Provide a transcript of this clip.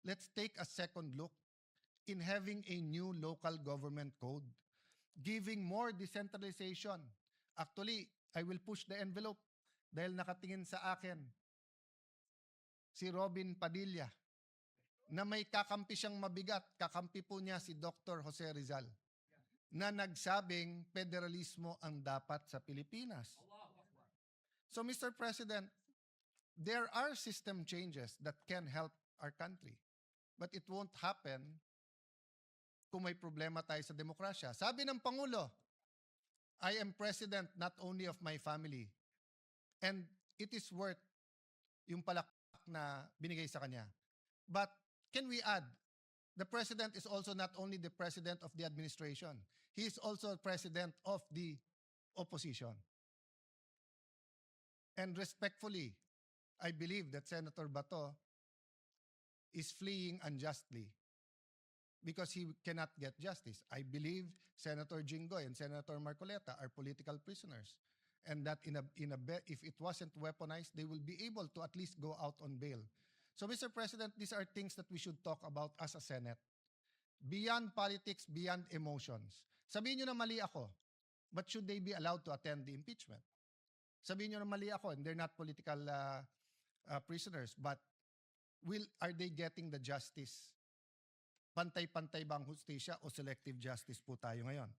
let's take a second look in having a new local government code, giving more decentralization. Actually, I will push the envelope dahil nakatingin sa akin si Robin Padilla na may kakampi siyang mabigat. Kakampi po niya si Dr. Jose Rizal na nagsabing federalismo ang dapat sa Pilipinas. So Mr. President, there are system changes that can help our country. But it won't happen kung may problema tayo sa demokrasya. Sabi ng Pangulo, I am president not only of my family. And it is worth yung palakpak na binigay sa kanya. But can we add, the president is also not only the president of the administration, he is also president of the opposition. And respectfully, I believe that Senator Bato is fleeing unjustly because he cannot get justice. I believe Senator Jinggoy and Senator Marcoleta are political prisoners, and that if it wasn't weaponized, they will be able to at least go out on bail. So, Mr. President, these are things that we should talk about as a Senate. Beyond politics, beyond emotions. Sabihin nyo na mali ako, but should they be allowed to attend the impeachment? Sabihin nyo na mali ako, and they're not political prisoners, but are they getting the justice? Pantay-pantay ba ang hustisya o selective justice po tayo ngayon?